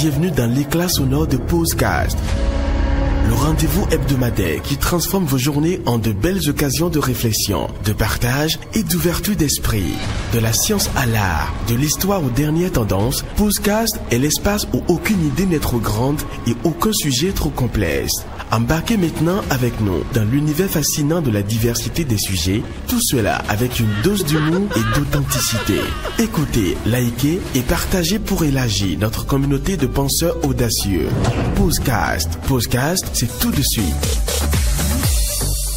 bienvenue dans l'éclat sonore de Posecast, le rendez-vous hebdomadaire qui transforme vos journées en de belles occasions de réflexion, de partage et d'ouverture d'esprit. De la science à l'art, de l'histoire aux dernières tendances, Posecast est l'espace où aucune idée n'est trop grande et aucun sujet trop complexe. Embarquez maintenant avec nous dans l'univers fascinant de la diversité des sujets, tout cela avec une dose d'humour et d'authenticité. Écoutez, likez et partagez pour élargir notre communauté de penseurs audacieux. Posecast. Posecast, c'est tout de suite.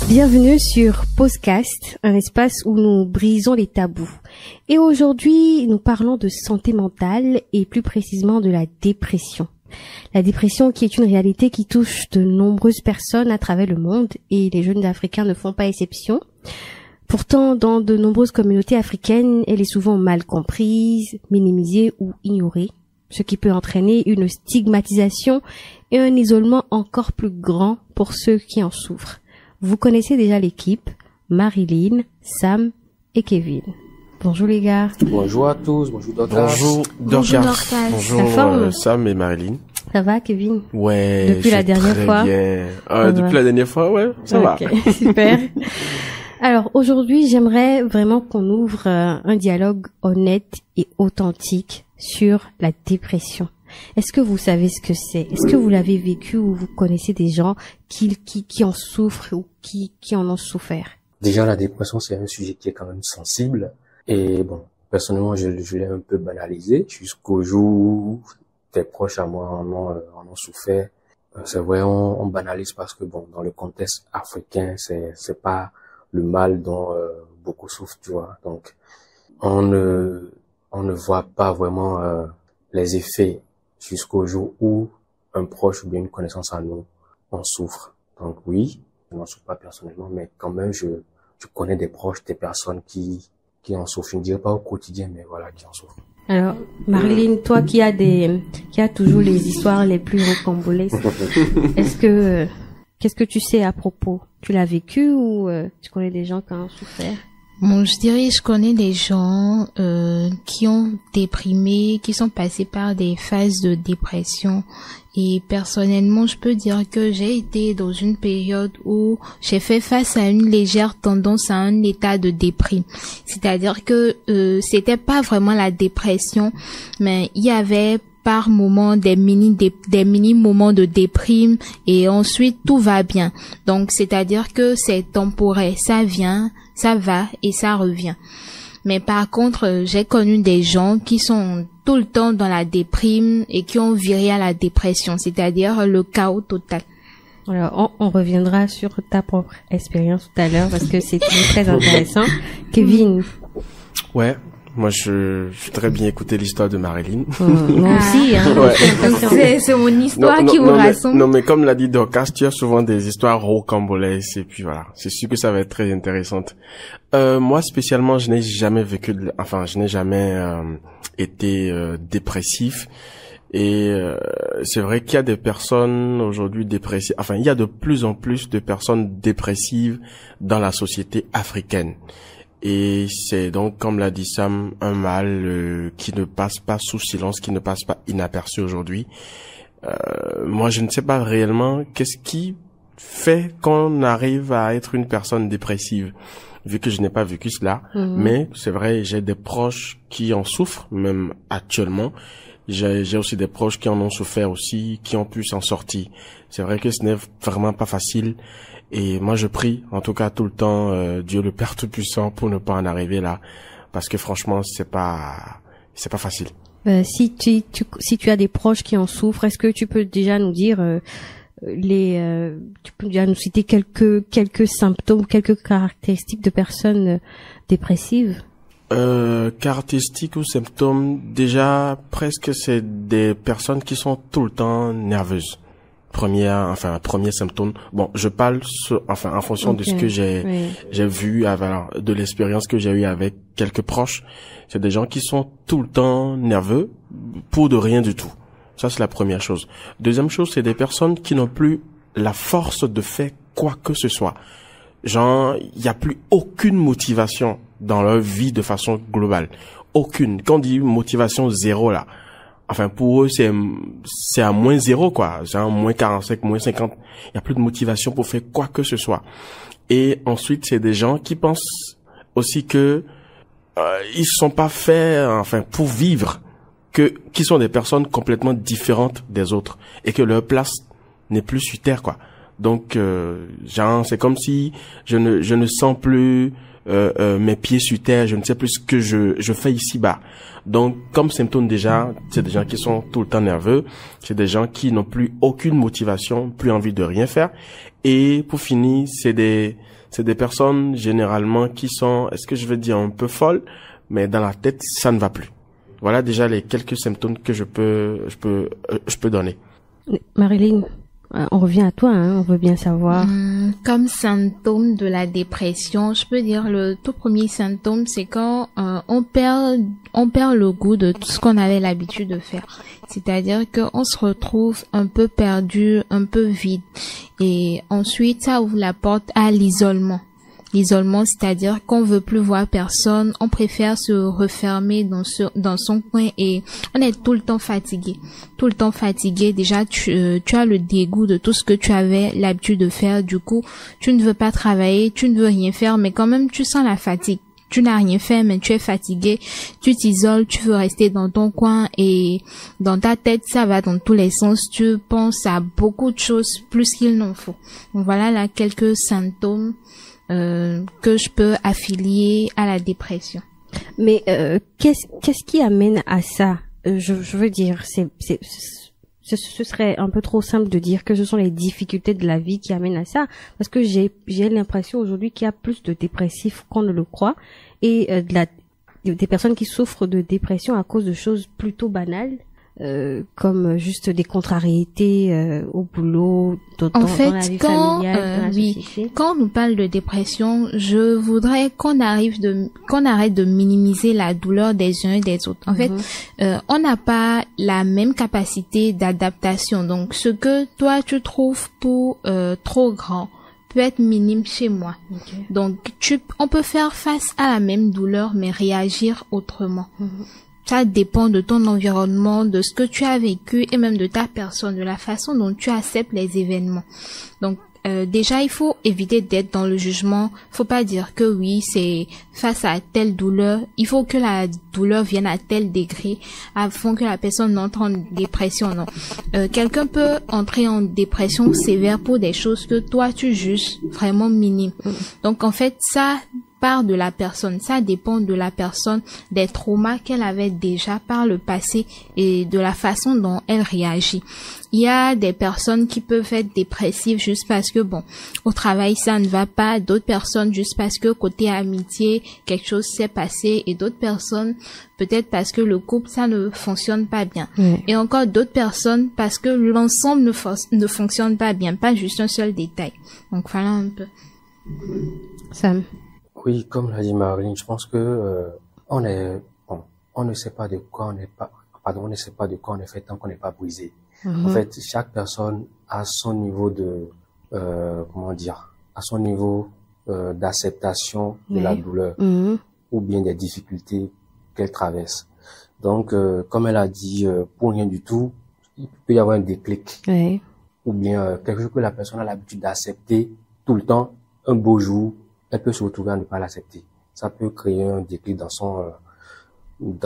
Bienvenue sur Posecast, un espace où nous brisons les tabous. Et aujourd'hui, nous parlons de santé mentale et plus précisément de la dépression. La dépression qui est une réalité qui touche de nombreuses personnes à travers le monde et les jeunes africains ne font pas exception. Pourtant, dans de nombreuses communautés africaines, elle est souvent mal comprise, minimisée ou ignorée, ce qui peut entraîner une stigmatisation et un isolement encore plus grand pour ceux qui en souffrent. Vous connaissez déjà l'équipe, Marilyn, Sam et Kevin. Bonjour les gars. Bonjour à tous, bonjour Dorcas. Bonjour Dorcas. Bonjour Sam et Marilyn. Ça va Kevin? Ouais. Depuis la dernière fois. Depuis la dernière fois, ouais, ça va. Super. Alors aujourd'hui, j'aimerais vraiment qu'on ouvre un dialogue honnête et authentique sur la dépression. Est-ce que vous savez ce que c'est? Est-ce que vous l'avez vécu ou vous connaissez des gens qui en souffrent ou qui en ont souffert? Déjà, la dépression, c'est un sujet qui est quand même sensible. Et bon, personnellement, je l'ai un peu banalisé jusqu'au jour où des proches à moi en ont souffert. C'est vrai, on banalise parce que bon, dans le contexte africain, c'est pas le mal dont beaucoup souffrent, tu vois. Donc, on ne voit pas vraiment les effets jusqu'au jour où un proche ou bien une connaissance à nous en souffre. Donc oui, je n'en souffre pas personnellement, mais quand même, je connais des proches, des personnes qui en souffrent. Je ne dirais pas au quotidien, mais voilà, qui en souffrent. Alors, Marilyn, toi qui as toujours les histoires les plus rocambolesques, qu'est-ce que tu sais à propos? Tu l'as vécu ou tu connais des gens qui en ont souffert? Bon, je dirais, je connais des gens qui ont déprimé, qui sont passés par des phases de dépression. Et personnellement, je peux dire que j'ai été dans une période où j'ai fait face à une légère tendance à un état de déprime. C'est-à-dire que c'était pas vraiment la dépression, mais il y avait par moment des mini moments de déprime et ensuite tout va bien. Donc c'est-à-dire que c'est temporaire, ça vient, ça va et ça revient. Mais par contre, j'ai connu des gens qui sont tout le temps dans la déprime et qui ont viré à la dépression, c'est-à-dire le chaos total. Alors, on reviendra sur ta propre expérience tout à l'heure parce que c'est très intéressant. Kevin. Ouais. Moi, je très bien écouté l'histoire de Marilyn. Moi aussi, hein. Ouais. C'est mon histoire qui vous rassemble. Non, mais comme l'a dit Dorcas, tu as souvent des histoires rocambolesques et puis voilà. C'est sûr que ça va être très intéressante. Moi, spécialement, je n'ai jamais été dépressif. Et c'est vrai qu'il y a des personnes aujourd'hui dépressives. Enfin, il y a de plus en plus de personnes dépressives dans la société africaine. Et c'est donc, comme l'a dit Sam, un mal qui ne passe pas sous silence, qui ne passe pas inaperçu aujourd'hui. Moi, je ne sais pas réellement qu'est-ce qui fait qu'on arrive à être une personne dépressive, vu que je n'ai pas vécu cela. Mais c'est vrai, j'ai des proches qui en souffrent, même actuellement. J'ai aussi des proches qui en ont souffert aussi, qui ont pu s'en sortir. C'est vrai que ce n'est vraiment pas facile. Et moi, je prie, en tout cas, tout le temps, Dieu le Père Tout-Puissant pour ne pas en arriver là. Parce que franchement, c'est pas facile. Si tu as des proches qui en souffrent, est-ce que tu peux déjà nous dire, tu peux déjà nous citer quelques symptômes, quelques caractéristiques de personnes dépressives? Caractéristiques ou symptômes, déjà, presque c'est des personnes qui sont tout le temps nerveuses. Premier symptôme. Bon, je parle en fonction de ce que j'ai vu, de l'expérience que j'ai eue avec quelques proches. C'est des gens qui sont tout le temps nerveux pour de rien du tout. Ça, c'est la première chose. Deuxième chose, c'est des personnes qui n'ont plus la force de faire quoi que ce soit. Genre, il n'y a plus aucune motivation dans leur vie de façon globale. Aucune. Quand on dit motivation zéro là, enfin pour eux c'est à moins zéro quoi, genre moins 45, moins 50. Il y a plus de motivation pour faire quoi que ce soit. Et ensuite c'est des gens qui pensent aussi que ils sont pas faits enfin pour vivre, qui sont des personnes complètement différentes des autres et que leur place n'est plus sur terre quoi. Donc genre c'est comme si je ne sens plus mes pieds sur terre, je ne sais plus ce que je fais ici-bas. Donc comme symptôme déjà, c'est des gens qui sont tout le temps nerveux, c'est des gens qui n'ont plus aucune motivation, plus envie de rien faire. Et pour finir, c'est des personnes généralement qui sont, est-ce que je veux dire un peu folles, mais dans la tête ça ne va plus. Voilà déjà les quelques symptômes que je peux donner. Marilyn, on revient à toi, hein, on veut bien savoir. Comme symptôme de la dépression, je peux dire le tout premier symptôme, c'est quand on perd le goût de tout ce qu'on avait l'habitude de faire. C'est-à-dire qu'on se retrouve un peu perdu, un peu vide. Et ensuite, ça ouvre la porte à l'isolement. L'isolement, c'est-à-dire qu'on veut plus voir personne, on préfère se refermer dans son coin et on est tout le temps fatigué. Tout le temps fatigué. Déjà, tu as le dégoût de tout ce que tu avais l'habitude de faire. Du coup, tu ne veux pas travailler, tu ne veux rien faire, mais quand même, tu sens la fatigue. Tu n'as rien fait, mais tu es fatigué, tu t'isoles, tu veux rester dans ton coin et dans ta tête, ça va dans tous les sens. Tu penses à beaucoup de choses plus qu'il n'en faut. Donc voilà là quelques symptômes que je peux affilier à la dépression. Mais qu'est-ce qui amène à ça? Je veux dire, ce serait un peu trop simple de dire que ce sont les difficultés de la vie qui amènent à ça, parce que j'ai l'impression aujourd'hui qu'il y a plus de dépressifs qu'on ne le croit et des personnes qui souffrent de dépression à cause de choses plutôt banales. Comme juste des contrariétés au boulot, dans la vie familiale, dans la société. Quand on nous parle de dépression, je voudrais qu'on arrête de minimiser la douleur des uns et des autres. En fait, on n'a pas la même capacité d'adaptation. Donc, ce que toi tu trouves pour trop grand peut être minime chez moi. Okay. Donc, on peut faire face à la même douleur, mais réagir autrement. Ça dépend de ton environnement, de ce que tu as vécu et même de ta personne, de la façon dont tu acceptes les événements. Donc, déjà, il faut éviter d'être dans le jugement. Faut pas dire que oui, c'est face à telle douleur. Il faut que la douleur vienne à tel degré afin que la personne entre en dépression. Non. Quelqu'un peut entrer en dépression sévère pour des choses que toi, tu juges vraiment minimes. Donc, en fait, ça part de la personne, ça dépend de la personne, des traumas qu'elle avait déjà par le passé et de la façon dont elle réagit. Il y a des personnes qui peuvent être dépressives juste parce que bon, au travail ça ne va pas, d'autres personnes juste parce que côté amitié quelque chose s'est passé et d'autres personnes peut-être parce que le couple ça ne fonctionne pas bien. Et encore d'autres personnes parce que l'ensemble ne fonctionne pas bien, pas juste un seul détail. Donc voilà un peu. Sam. Oui, comme l'a dit Marilyn, je pense que on ne sait pas de quoi on est fait tant qu'on n'est pas brisé. En fait, chaque personne a son niveau de d'acceptation de la douleur ou bien des difficultés qu'elle traverse. Donc, comme elle a dit, pour rien du tout, il peut y avoir un déclic ou bien quelque chose que la personne a l'habitude d'accepter tout le temps. Un beau jour, elle peut se retrouver à ne pas l'accepter. Ça peut créer un déclic dans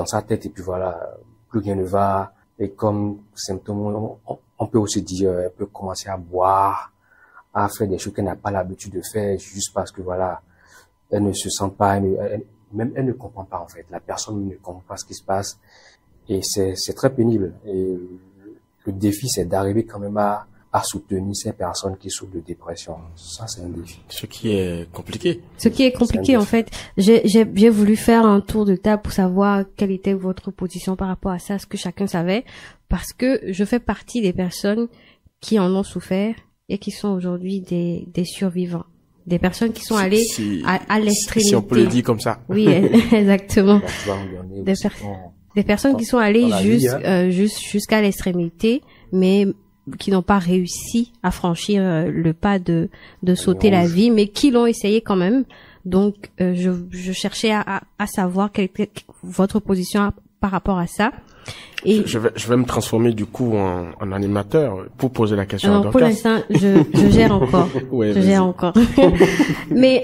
sa tête et puis voilà, plus rien ne va. Et comme symptôme, on peut aussi dire, elle peut commencer à boire, à faire des choses qu'elle n'a pas l'habitude de faire juste parce que voilà, elle ne se sent pas, elle ne comprend pas en fait. La personne ne comprend pas ce qui se passe et c'est très pénible. Et le défi, c'est d'arriver quand même à soutenir ces personnes qui souffrent de dépression. Ça, c'est un défi. Ce qui est compliqué. En fait. J'ai voulu faire un tour de table pour savoir quelle était votre position par rapport à ça, ce que chacun savait, parce que je fais partie des personnes qui en ont souffert et qui sont aujourd'hui des survivants. Des personnes qui sont allées à l'extrémité. Si on peut le dire comme ça. Oui, exactement. Des personnes qui sont allées jusqu'à l'extrémité, mais qui n'ont pas réussi à franchir le pas de sauter la vie, mais qui l'ont essayé quand même. Donc, je cherchais à savoir quelle était votre position par rapport à ça. Et je vais me transformer du coup en animateur pour poser la question à Dorcas. Pour l'instant, je gère encore. Ouais, je gère encore. Mais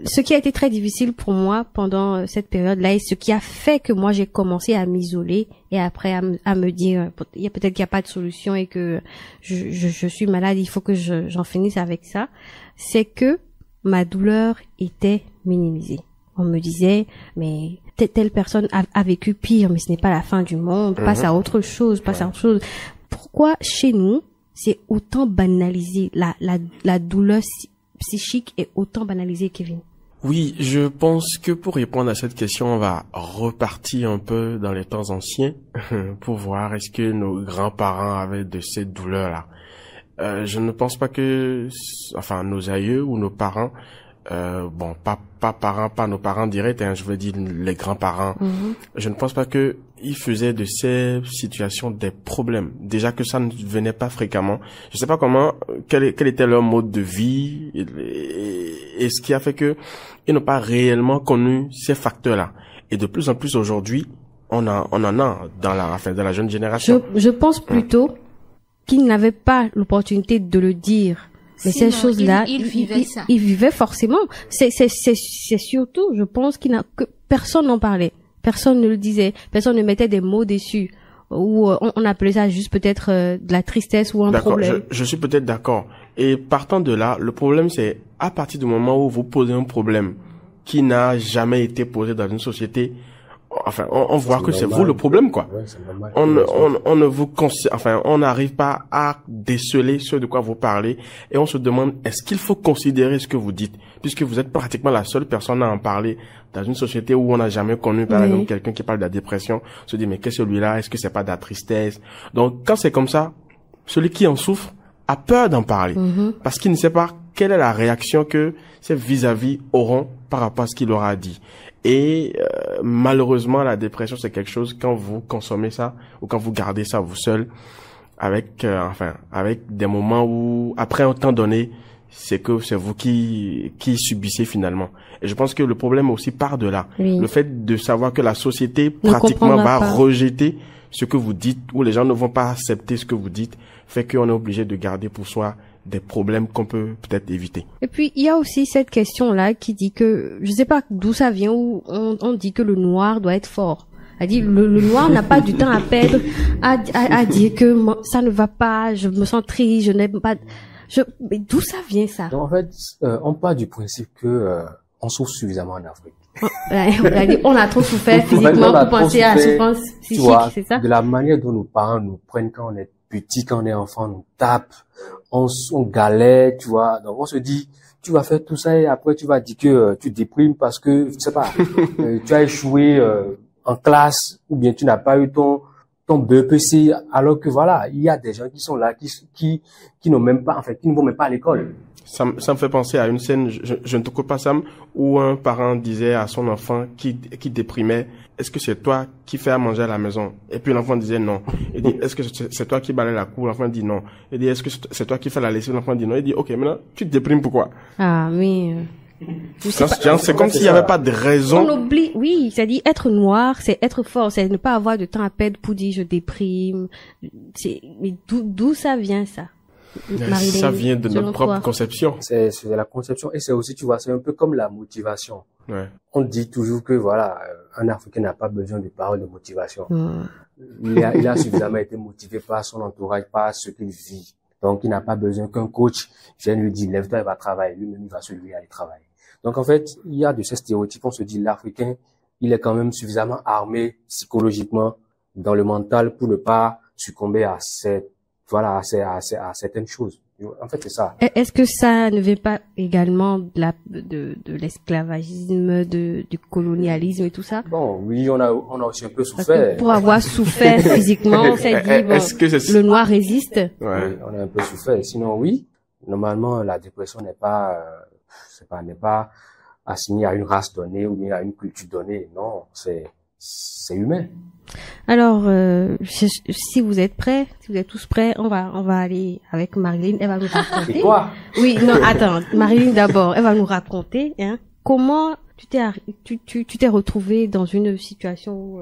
ce qui a été très difficile pour moi pendant cette période-là et ce qui a fait que moi j'ai commencé à m'isoler et après à me dire il y a peut-être qu'il n'y a pas de solution et que je suis malade, il faut que j'en finisse avec ça, c'est que ma douleur était minimisée. On me disait mais telle personne a vécu pire, mais ce n'est pas la fin du monde, passe à autre chose, passe à autre chose. Pourquoi chez nous, c'est autant banalisé, la douleur psychique est autant banalisée, Kevin? Oui, je pense que pour répondre à cette question, on va repartir un peu dans les temps anciens pour voir est-ce que nos grands-parents avaient de ces douleurs-là. Je ne pense pas que, enfin, nos aïeux ou nos parents, bon, pas nos parents directs, hein, je veux dire les grands-parents. Je ne pense pas que ils faisaient de ces situations des problèmes. Déjà que ça ne venait pas fréquemment. Je sais pas comment, quel était leur mode de vie et ce qui a fait que ils n'ont pas réellement connu ces facteurs-là. Et de plus en plus aujourd'hui, on en a dans la jeune génération. Je pense plutôt qu'ils n'avaient pas l'opportunité de le dire. Mais Sinon, ces choses-là, ils vivaient ça. Ils vivaient forcément. C'est surtout, je pense que personne n'en parlait. Personne ne le disait. Personne ne mettait des mots dessus. Ou on appelait ça juste peut-être de la tristesse ou un problème. Je suis peut-être d'accord. Et partant de là, le problème c'est à partir du moment où vous posez un problème qui n'a jamais été posé dans une société, enfin, on voit que c'est vous le problème, quoi. Ouais, c'est normal. On ne vous enfin, on n'arrive pas à déceler ce de quoi vous parlez et on se demande est-ce qu'il faut considérer ce que vous dites puisque vous êtes pratiquement la seule personne à en parler dans une société où on n'a jamais connu par exemple quelqu'un qui parle de la dépression. On se dit mais qu'est-ce que celui-là? Est-ce que c'est pas de la tristesse? Donc quand c'est comme ça, celui qui en souffre a peur d'en parler parce qu'il ne sait pas quelle est la réaction que ses vis-à-vis auront par rapport à ce qu'il aura dit. Et malheureusement, la dépression, c'est quelque chose quand vous consommez ça ou quand vous gardez ça vous seul, avec des moments où après un temps donné, c'est que c'est vous qui subissez finalement. Et je pense que le problème aussi part de là. Oui. Le fait de savoir que la société pratiquement va rejeter ce que vous dites ou les gens ne vont pas accepter ce que vous dites, fait qu'on est obligé de garder pour soi des problèmes qu'on peut peut-être éviter. Et puis, il y a aussi cette question-là qui dit que, je sais pas d'où ça vient, où on dit que le noir doit être fort. Elle dit, le noir n'a pas du temps à perdre à dire que ça ne va pas, je me sens triste, je n'aime pas, mais d'où ça vient, ça? Donc, en fait, on part du principe que, on souffre suffisamment en Afrique. On a trop souffert physiquement pour penser à la souffrance psychique, c'est ça? De la manière dont nos parents nous prennent quand on est petit, quand on est enfant, nous tapent, on galère, tu vois. Donc, on se dit, tu vas faire tout ça et après tu vas dire que tu déprimes parce que, je sais pas, tu as échoué en classe ou bien tu n'as pas eu ton BEPC, alors que voilà, il y a des gens qui sont là, qui n'ont même pas, en fait, qui ne vont même pas à l'école. Ça me fait penser à une scène, je ne te coupe pas Sam, où un parent disait à son enfant qui déprimait, est-ce que c'est toi qui fais à manger à la maison? Et puis l'enfant disait non. Il dit, est-ce que c'est toi qui balaye la cour? L'enfant dit non. Il dit, est-ce que c'est toi qui fais la lessive? L'enfant dit non. Il dit, ok, maintenant, tu te déprimes pourquoi? Ah, oui. C'est comme s'il n'y avait pas de raison. On oublie, oui, c'est dit être noir, c'est être fort, c'est ne pas avoir de temps à perdre pour dire je déprime. Mais d'où ça vient, ça? Marilyn, ça vient de notre propre conception. C'est de la conception et c'est aussi, tu vois, c'est un peu comme la motivation. Ouais. On dit toujours que voilà, un Africain n'a pas besoin de paroles de motivation. Il a suffisamment été motivé par son entourage, par ce qu'il vit. Donc, il n'a pas besoin qu'un coach vienne lui dire, lève-toi, il va travailler. Lui-même, il va se lever et aller travailler. Donc, en fait, il y a de ces stéréotypes. On se dit, l'Africain, il est quand même suffisamment armé psychologiquement dans le mental pour ne pas succomber à certaines choses. En fait, c'est ça. Est-ce que ça ne vient pas également de l'esclavagisme, du colonialisme et tout ça? Bon, oui, on a aussi un peu souffert. Pour avoir souffert physiquement, on s'est dit, bon, le noir résiste. Ouais. Oui, on a un peu souffert. Sinon, oui, normalement, la dépression n'est pas assignée à une race donnée ou bien à une culture donnée. Non, c'est humain. Alors, si vous êtes prêts, si vous êtes tous prêts, on va aller avec Marilyn. Elle va nous raconter. Et quoi? Oui, non, attends. Marilyn d'abord. Elle va nous raconter, comment tu t'es retrouvée dans une situation où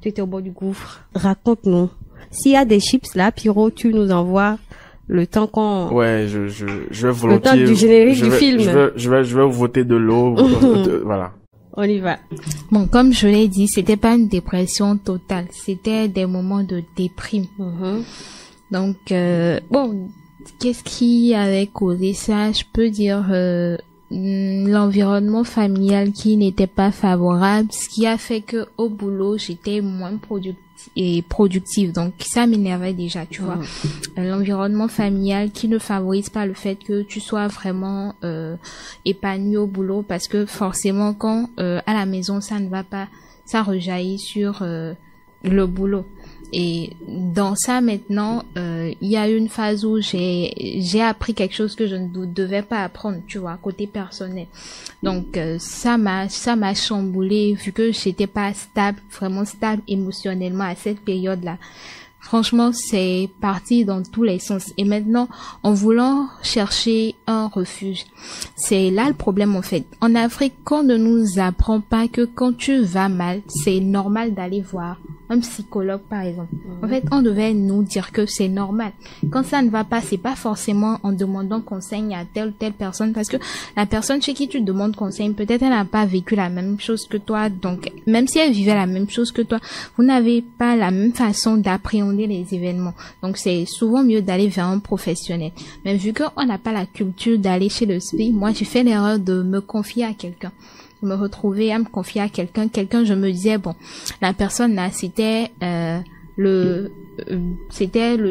tu étais au bord du gouffre. Raconte-nous. S'il y a des chips là, Pierrot, tu nous envoies le temps qu'on... Ouais, je vais volontiers... Le temps du générique du film. Je vais voter de l'eau, voilà. On y va. Bon, comme je l'ai dit, c'était pas une dépression totale. C'était des moments de déprime. Donc, bon, qu'est-ce qui avait causé ça? Je peux dire l'environnement familial qui n'était pas favorable, ce qui a fait que au boulot, j'étais moins productive. Donc, ça m'énervait déjà, tu vois. L'environnement familial qui ne favorise pas le fait que tu sois vraiment épanoui au boulot, parce que forcément, quand à la maison, ça ne va pas, ça rejaillit sur le boulot. Et dans ça maintenant, il y a eu une phase où j'ai appris quelque chose que je ne devais pas apprendre, tu vois, côté personnel. Donc ça m'a chamboulé, vu que j'étais pas stable, vraiment stable émotionnellement à cette période-là. Franchement, c'est parti dans tous les sens. Et maintenant, en voulant chercher un refuge, c'est là le problème en fait. En Afrique, on ne nous apprend pas que quand tu vas mal, c'est normal d'aller voir un psychologue par exemple. En fait, on devait nous dire que c'est normal. Quand ça ne va pas, c'est pas forcément en demandant conseil à telle ou telle personne, parce que la personne chez qui tu demandes conseil, peut-être elle n'a pas vécu la même chose que toi. Donc, même si elle vivait la même chose que toi, vous n'avez pas la même façon d'appréhender les événements. Donc, c'est souvent mieux d'aller vers un professionnel. Mais vu qu'on n'a pas la culture d'aller chez le psy, moi, j'ai fait l'erreur de me confier à quelqu'un. Me retrouver à me confier à quelqu'un, je me disais bon, la personne là c'était le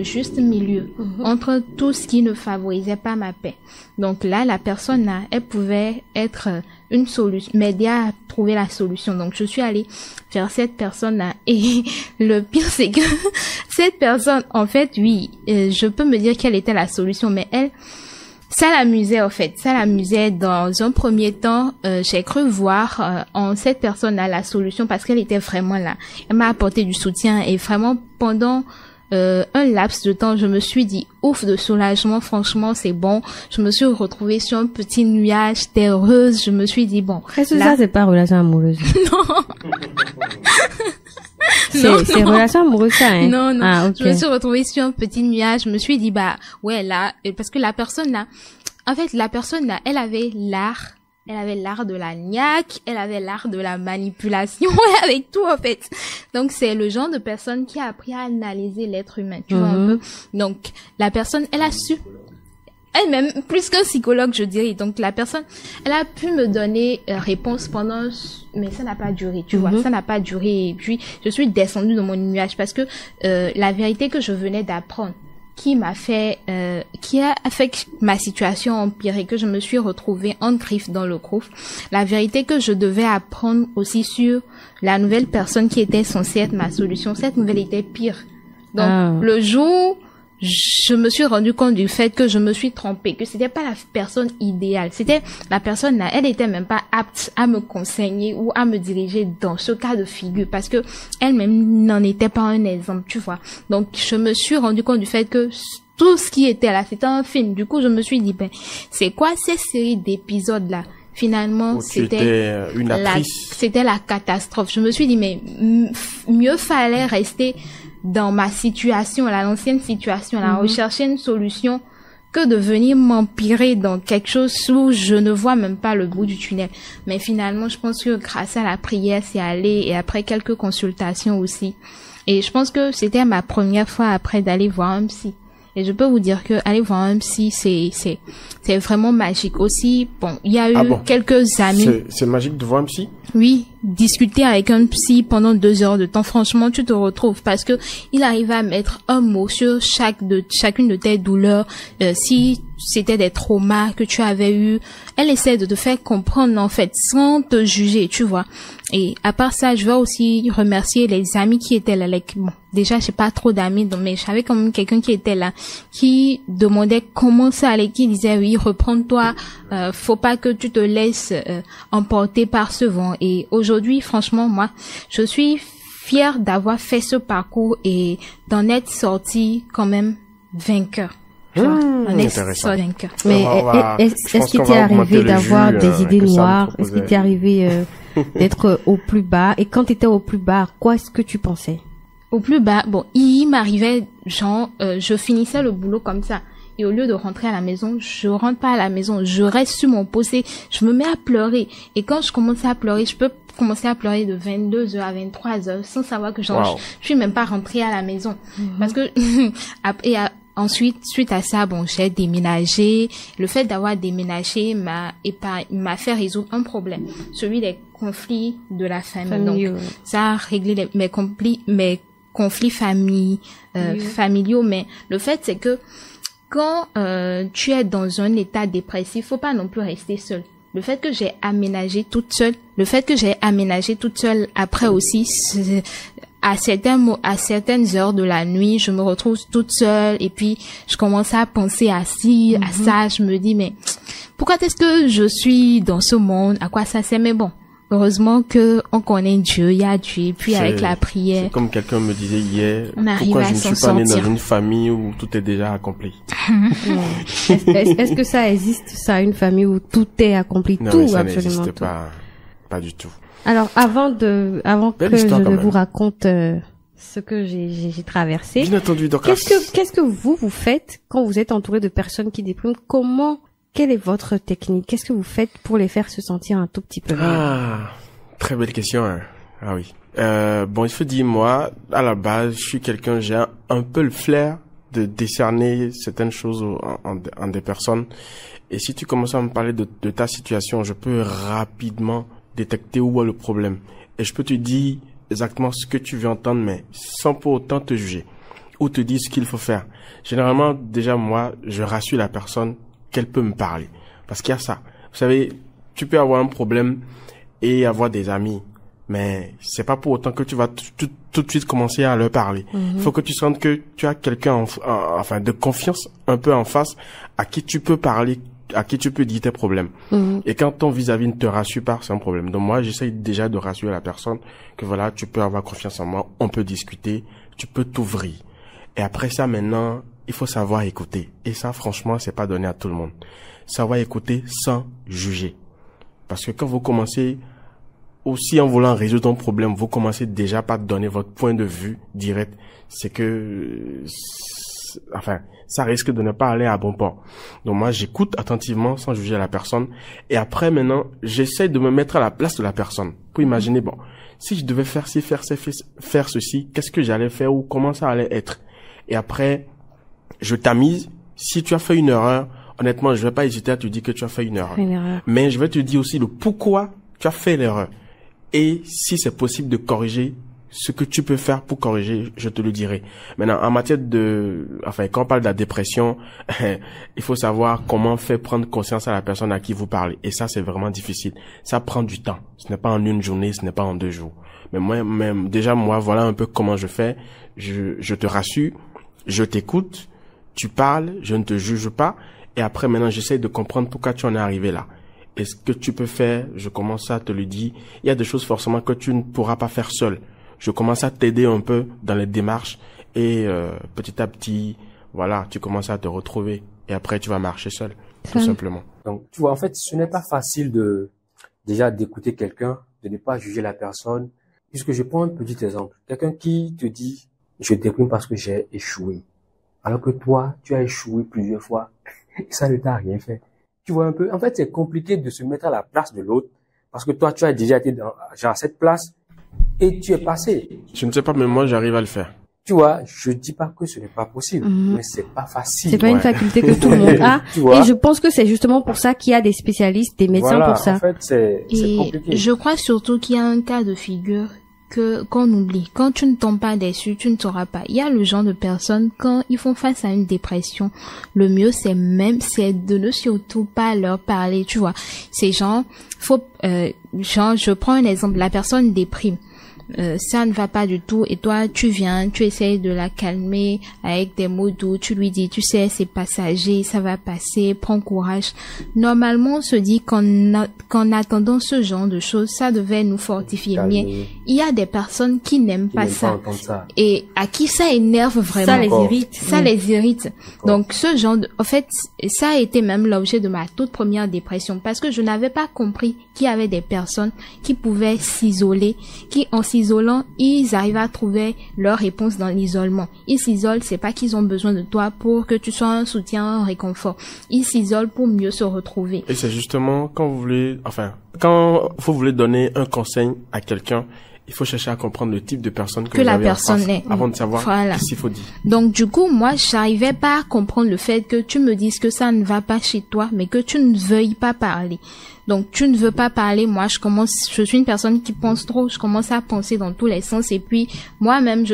juste milieu entre tout ce qui ne favorisait pas ma paix. Donc là la personne là, elle pouvait être une solution, m'aider à trouver la solution. Donc je suis allée vers cette personne là, et le pire c'est que cette personne en fait oui, je peux me dire qu'elle était la solution, mais elle, ça l'amusait en fait, ça l'amusait. Dans un premier temps, j'ai cru voir en cette personne-là la solution, parce qu'elle était vraiment là. Elle m'a apporté du soutien, et vraiment pendant un laps de temps, je me suis dit ouf de soulagement, franchement c'est bon. Je me suis retrouvée sur un petit nuage, terreuse. Je me suis dit bon. Est-ce que ça c'est pas relation amoureuse? Non. C'est relation amoureuse ça, hein? Non. Ah, okay. Je me suis retrouvée sur un petit nuage. Je me suis dit, bah, ouais, là, parce que la personne là, en fait, la personne là, elle avait l'art de la niaque, elle avait l'art de la manipulation, avec tout, en fait. Donc, c'est le genre de personne qui a appris à analyser l'être humain, tu vois, un peu. Donc, la personne, elle a su, elle-même, plus qu'un psychologue, je dirais. Donc, la personne, elle a pu me donner réponse pendant, mais ça n'a pas duré, tu vois, ça n'a pas duré. Et puis, je suis descendue de mon nuage, parce que la vérité que je venais d'apprendre, qui a fait que ma situation empirée, que je me suis retrouvée en griffe dans le gouffre. La vérité que je devais apprendre aussi sur la nouvelle personne qui était censée être ma solution, cette nouvelle était pire. Donc, le jour, je me suis rendu compte du fait que je me suis trompée, que c'était pas la personne idéale. C'était la personne là, elle était même pas apte à me conseiller ou à me diriger dans ce cas de figure, parce que elle-même n'en était pas un exemple, tu vois. Donc, je me suis rendu compte du fait que tout ce qui était là, c'était un film. Du coup, je me suis dit, ben, c'est quoi ces séries d'épisodes là? Finalement, c'était la catastrophe. Je me suis dit, mais mieux fallait rester dans ma situation, l'ancienne situation, rechercher une solution, que de venir m'empirer dans quelque chose où je ne vois même pas le bout du tunnel. Mais finalement, je pense que grâce à la prière, c'est allé, et après quelques consultations aussi. Et je pense que c'était ma première fois après d'aller voir un psy. Et je peux vous dire que aller voir un psy, c'est vraiment magique. Aussi, bon, il y a eu quelques amis. C'est magique de voir un psy? Oui, discuter avec un psy pendant 2 heures de temps, franchement, tu te retrouves, parce que il arrive à mettre un mot sur chacune de tes douleurs, si c'était des traumas que tu avais eu. Elle essaie de te faire comprendre, en fait, sans te juger, tu vois. Et à part ça, je veux aussi remercier les amis qui étaient là. Bon, déjà, j'ai pas trop d'amis, mais j'avais quand même quelqu'un qui était là, qui demandait comment ça allait, qui disait oui, reprends-toi, faut pas que tu te laisses emporter par ce vent. Et aujourd'hui, franchement, moi, je suis fière d'avoir fait ce parcours et d'en être sortie quand même vainqueur. On est intéressant. convaincu. Mais est-ce qu'il t'est arrivé d'avoir des idées noires? Est-ce qu'il t'est arrivé d'être au plus bas? Et quand tu étais au plus bas, quoi est-ce que tu pensais? Au plus bas, bon, il m'arrivait, genre, je finissais le boulot comme ça. Et au lieu de rentrer à la maison, je rentre pas à la maison. Je reste sur mon poste, je me mets à pleurer. Et quand je commençais à pleurer, je peux commencer à pleurer de 22h à 23h sans savoir que genre, je suis même pas rentrée à la maison. Parce que, ensuite, suite à ça, bon, j'ai déménagé. Le fait d'avoir déménagé m'a fait résoudre un problème. Celui des conflits de la famille. Donc, ça a réglé mes conflits familiaux. Mais le fait, c'est que, quand tu es dans un état dépressif, faut pas non plus rester seul. Le fait que j'ai aménagé toute seule après aussi, à certaines heures de la nuit, je me retrouve toute seule et puis je commence à penser à ça, je me dis mais pourquoi est-ce que je suis dans ce monde, à quoi ça sert? Mais bon, heureusement que on connaît Dieu, il y a Dieu, et puis avec la prière. C'est comme quelqu'un me disait hier, pourquoi je ne suis pas né dans une famille où tout est déjà accompli? Est-ce que ça existe, ça, une famille où tout est accompli? Non, tout, ça absolument n'existe tout. Pas du tout. Alors, avant que je ne vous raconte ce que j'ai traversé, Bien entendu, Dorcas. qu'est-ce que vous faites quand vous êtes entouré de personnes qui dépriment? Quelle est votre technique? Qu'est-ce que vous faites pour les faire se sentir un tout petit peu mieux? Très belle question. Hein. Ah oui. Bon, il faut dire, moi, à la base, je suis quelqu'un, j'ai un peu le flair de décerner certaines choses en des personnes. Et si tu commences à me parler de ta situation, je peux rapidement détecter où est le problème. Et je peux te dire exactement ce que tu veux entendre, mais sans pour autant te juger. Ou te dire ce qu'il faut faire. Généralement, déjà, moi, je rassure la personne qu'elle peut me parler. Parce qu'il y a ça. Vous savez, tu peux avoir un problème et avoir des amis. Mais c'est pas pour autant que tu vas tout de suite commencer à leur parler. Il faut que tu sentes que tu as quelqu'un, enfin, de confiance un peu en face, à qui tu peux parler, à qui tu peux dire tes problèmes. Et quand ton vis-à-vis ne te rassure pas, c'est un problème. Donc moi, j'essaye déjà de rassurer la personne que voilà, tu peux avoir confiance en moi, on peut discuter, tu peux t'ouvrir. Et après ça, maintenant, il faut savoir écouter. Et ça, franchement, c'est pas donné à tout le monde. Savoir écouter sans juger. Parce que quand vous commencez, aussi en voulant résoudre un problème, vous commencez déjà par donner votre point de vue direct. C'est que, enfin, ça risque de ne pas aller à bon port. Donc moi, j'écoute attentivement sans juger la personne. Et après, maintenant, j'essaie de me mettre à la place de la personne. Pour imaginer, bon, si je devais faire ceci, qu'est-ce que j'allais faire ou comment ça allait être? Et après, je tamise. Si tu as fait une erreur, honnêtement, je vais pas hésiter à te dire que tu as fait une erreur. Mais je vais te dire aussi le pourquoi tu as fait l'erreur. Et si c'est possible de corriger, ce que tu peux faire pour corriger, je te le dirai. Maintenant, en matière quand on parle de la dépression, il faut savoir comment faire prendre conscience à la personne à qui vous parlez. Et ça, c'est vraiment difficile. Ça prend du temps. Ce n'est pas en une journée, ce n'est pas en 2 jours. Mais moi, voilà un peu comment je fais. Je te rassure, je t'écoute, tu parles, je ne te juge pas. Et après, maintenant, j'essaie de comprendre pourquoi tu en es arrivé là. Et ce que tu peux faire, je commence à te le dire. Il y a des choses forcément que tu ne pourras pas faire seul. Je commence à t'aider un peu dans les démarches et petit à petit, voilà, tu commences à te retrouver. Et après, tu vas marcher seul, tout simplement. Donc, tu vois, en fait, ce n'est pas facile déjà d'écouter quelqu'un, de ne pas juger la personne. Puisque je prends un petit exemple. Quelqu'un qui te dit, je déprime parce que j'ai échoué. Alors que toi, tu as échoué plusieurs fois et ça ne t'a rien fait. Tu vois un peu, en fait, c'est compliqué de se mettre à la place de l'autre parce que toi, tu as déjà été dans cette place et tu es passé. Je ne sais pas, mais moi, j'arrive à le faire. Tu vois, je dis pas que ce n'est pas possible, mais c'est pas facile. C'est pas une faculté que tout le monde a. Et je pense que c'est justement pour ça qu'il y a des spécialistes, des médecins pour ça. En fait, c'est compliqué. Je crois surtout qu'il y a un cas de figure qu'on oublie. Quand tu ne tombes pas dessus, tu ne sauras pas. Il y a le genre de personnes, quand ils font face à une dépression, le mieux c'est de ne surtout pas leur parler, tu vois. Ces gens, je prends un exemple, la personne déprime. ça ne va pas du tout, et toi tu viens, tu essayes de la calmer avec des mots doux, tu lui dis, tu sais, c'est passager, ça va passer, prends courage. Normalement, on se dit qu'en attendant ce genre de choses, ça devait nous fortifier. Mais il y a des personnes qui n'aiment pas ça, et à qui ça énerve vraiment. Ça les irrite. Ça les irrite. Donc ce genre en fait, ça a été même l'objet de ma toute première dépression, parce que je n'avais pas compris qu'il y avait des personnes qui pouvaient s'isoler, qui en s'isolant, ils arrivent à trouver leur réponse dans l'isolement. Ils s'isolent, c'est pas qu'ils ont besoin de toi pour que tu sois un soutien, un réconfort. Ils s'isolent pour mieux se retrouver. Et c'est justement quand vous voulez donner un conseil à quelqu'un, il faut chercher à comprendre le type de personne que vous la avez personne en face est. avant de savoir Voilà. ce qu'il faut dire. Donc du coup, moi, j'arrivais pas à comprendre le fait que tu me dises que ça ne va pas chez toi, mais que tu ne veuilles pas parler. Donc tu ne veux pas parler, moi je suis une personne qui pense trop, je commence à penser dans tous les sens, et puis moi-même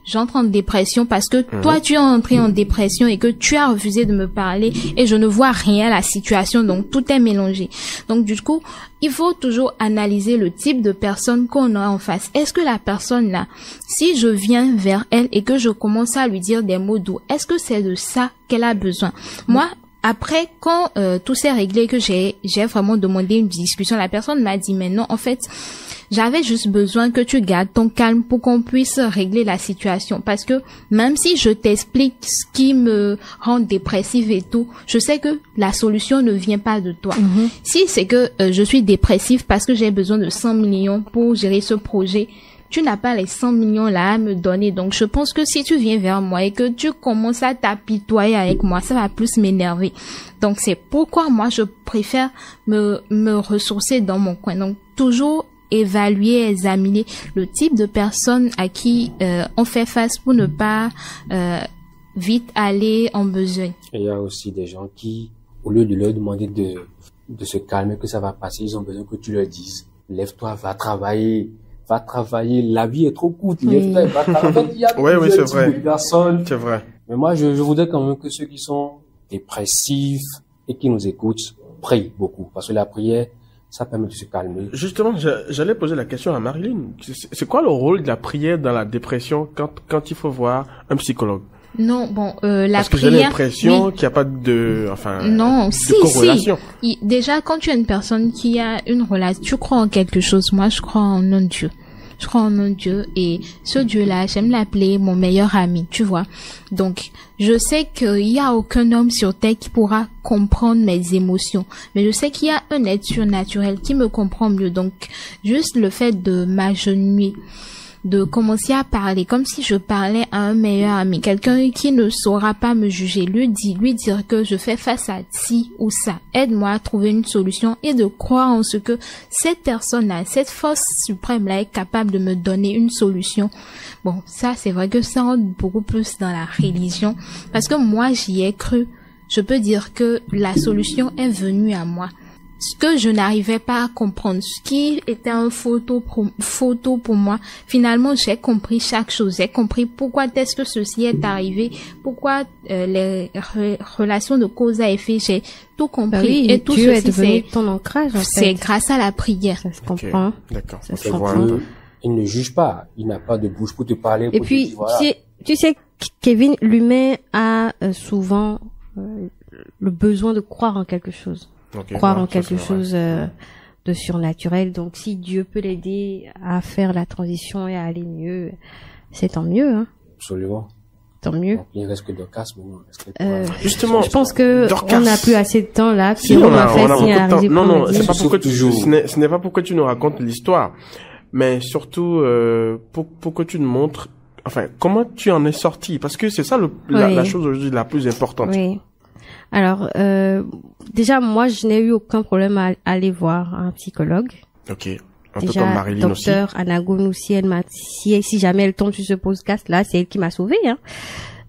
j'entre en dépression parce que toi tu es entré en dépression et que tu as refusé de me parler, et je ne vois rien à la situation, donc tout est mélangé. Donc du coup, il faut toujours analyser le type de personne qu'on a en face. Est-ce que la personne là, si je viens vers elle et que je commence à lui dire des mots doux, est-ce que c'est de ça qu'elle a besoin? Moi, après, quand tout s'est réglé, que j'ai vraiment demandé une discussion, la personne m'a dit, mais non, en fait, j'avais juste besoin que tu gardes ton calme pour qu'on puisse régler la situation. Parce que même si je t'explique ce qui me rend dépressive et tout, je sais que la solution ne vient pas de toi. Si c'est que je suis dépressive parce que j'ai besoin de 100 millions pour gérer ce projet, tu n'as pas les 100 millions là à me donner. Donc je pense que si tu viens vers moi et que tu commences à t'apitoyer avec moi, ça va plus m'énerver. Donc c'est pourquoi moi je préfère me ressourcer dans mon coin. Donc toujours évaluer, examiner le type de personne à qui on fait face pour ne pas vite aller en besogne. Et il y a aussi des gens qui, au lieu de leur demander de se calmer, que ça va passer, ils ont besoin que tu leur dises, lève-toi, va travailler, la vie est trop courte, lève-toi et va travailler. En fait, il y a c'est vrai. De personnes. C'est vrai. Mais moi, je voudrais quand même que ceux qui sont dépressifs et qui nous écoutent prient beaucoup, parce que la prière, ça permet de se calmer. Justement, j'allais poser la question à Marilyn. C'est quoi le rôle de la prière dans la dépression quand il faut voir un psychologue? Non, bon, la Parce que prière, j'ai l'impression qu'il n'y a pas de corrélation. Déjà, quand tu es une personne qui a une relation, tu crois en quelque chose. Moi, je crois en un Dieu. Je crois en un Dieu, et ce Dieu-là, j'aime l'appeler mon meilleur ami, tu vois. Donc, je sais qu'il y a aucun homme sur terre qui pourra comprendre mes émotions, mais je sais qu'il y a un être surnaturel qui me comprend mieux. Donc, juste le fait de m'agenouiller, de commencer à parler comme si je parlais à un meilleur ami, quelqu'un qui ne saura pas me juger, lui dire que je fais face à ci ou ça, aide-moi à trouver une solution, et de croire en ce que cette personne-là, cette force suprême-là est capable de me donner une solution. Bon, ça c'est vrai que ça rentre beaucoup plus dans la religion, parce que moi j'y ai cru. Je peux dire que la solution est venue à moi. Ce que je n'arrivais pas à comprendre, ce qui était un photo pour moi, finalement j'ai compris chaque chose. J'ai compris pourquoi est-ce que ceci est arrivé, pourquoi les relations de cause à effet, j'ai tout compris. Oui, et tout Dieu ceci, est devenu ton ancrage, en fait. C'est grâce à la prière. Ça se comprend. D'accord. Ça se comprend. Il ne juge pas, il n'a pas de bouche pour te parler. Et puis, tu sais, Kevin, l'humain a souvent le besoin de croire en quelque chose. Croire en quelque chose de surnaturel. Donc, si Dieu peut l'aider à faire la transition et à aller mieux, c'est tant mieux, hein. Absolument. Tant mieux. Donc, il reste que Dorcas maintenant. Justement. Je pense que Dorcas. on n'a plus assez de temps là. Si, on a beaucoup de temps. Non, c'est pas pourquoi ce n'est pas pour que tu nous racontes l'histoire, mais surtout pour que tu nous montres, enfin, comment tu en es sorti, parce que c'est ça la chose aujourd'hui la plus importante. Oui. Alors, déjà, moi, je n'ai eu aucun problème à aller voir un psychologue. Ok. Un Déjà, peu comme Marilyn aussi. docteur Anagon aussi, elle m'a, si jamais elle tombe sur ce podcast-là, c'est elle qui m'a sauvée, hein.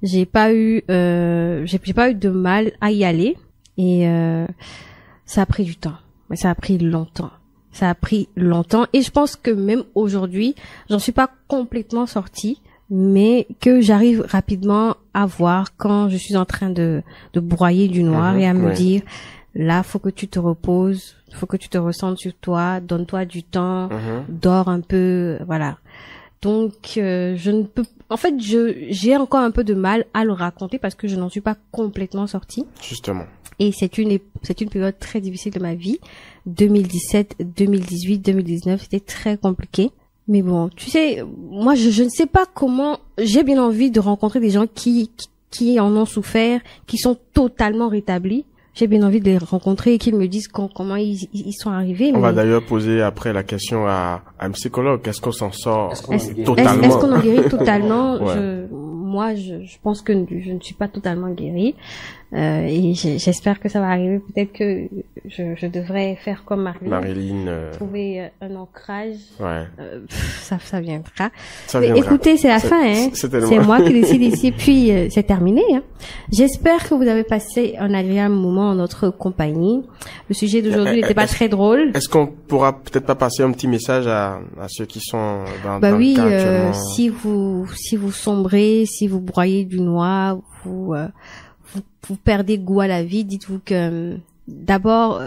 J'ai pas eu de mal à y aller, et ça a pris du temps. Mais ça a pris longtemps. Et je pense que même aujourd'hui, j'en suis pas complètement sortie, mais que j'arrive rapidement à voir quand je suis en train de broyer du noir, et à me dire, là, faut que tu te reposes, faut que tu te ressentes sur toi, donne-toi du temps, dors un peu, voilà. Donc, je ne peux, en fait, j'ai encore un peu de mal à le raconter parce que je n'en suis pas complètement sortie. Justement. Et c'est une période très difficile de ma vie. 2017, 2018, 2019, c'était très compliqué. Mais bon, tu sais, moi, je ne sais pas comment, j'ai bien envie de rencontrer des gens qui en ont souffert, qui sont totalement rétablis. J'ai bien envie de les rencontrer et qu'ils me disent comment ils sont arrivés. On va d'ailleurs poser après la question à un psychologue. Est-ce qu'on s'en sort totalement? Est-ce qu'on en guérit totalement? Ouais. Moi, je pense que je ne suis pas totalement guérie. Et j'espère que ça va arriver. Peut-être que je devrais faire comme Marilyn. Trouver un ancrage. Ouais. Ça viendra. Ça viendra. Écoutez, c'est la fin, hein. C'est moi qui décide ici. Puis, c'est terminé, hein. J'espère que vous avez passé un agréable moment en notre compagnie. Le sujet d'aujourd'hui n'était pas très drôle. Est-ce qu'on pourra peut-être pas passer un petit message à ceux qui sont dans le oui, cas actuellement? si vous sombrez, si vous broyez du noir, vous perdez goût à la vie, dites-vous que d'abord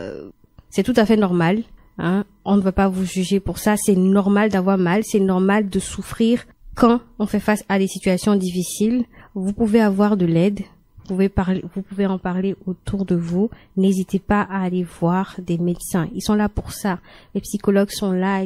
c'est tout à fait normal, hein. On ne va pas vous juger pour ça, c'est normal d'avoir mal, c'est normal de souffrir quand on fait face à des situations difficiles. Vous pouvez avoir de l'aide, vous pouvez en parler autour de vous. N'hésitez pas à aller voir des médecins, ils sont là pour ça. Les psychologues sont là.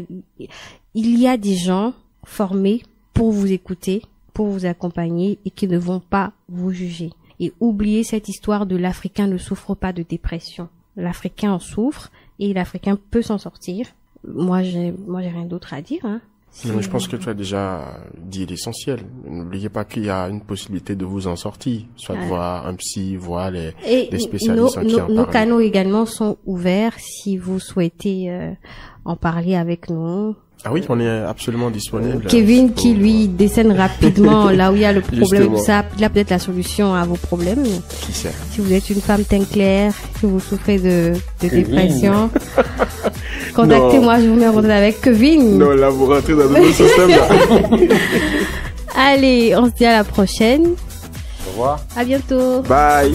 Il y a des gens formés pour vous écouter, pour vous accompagner et qui ne vont pas vous juger. Et oubliez cette histoire de l'Africain ne souffre pas de dépression. L'Africain en souffre et l'Africain peut s'en sortir. Moi, j'ai rien d'autre à dire, hein. Non, je pense que tu as déjà dit l'essentiel. N'oubliez pas qu'il y a une possibilité de vous en sortir. Soit voir un psy, voir les spécialistes qui en parlent. Nos canaux également sont ouverts si vous souhaitez en parler avec nous. Ah oui, on est absolument disponible. Kevin qui lui décèle rapidement là où il y a le problème, tout ça, il a peut-être la solution à vos problèmes. Qui sait? Si vous êtes une femme teint clair, que vous souffrez de dépression, contactez-moi, je vous mets en contact avec Kevin. Non, là vous rentrez dans notre système là. Allez, on se dit à la prochaine. Au revoir. À bientôt. Bye.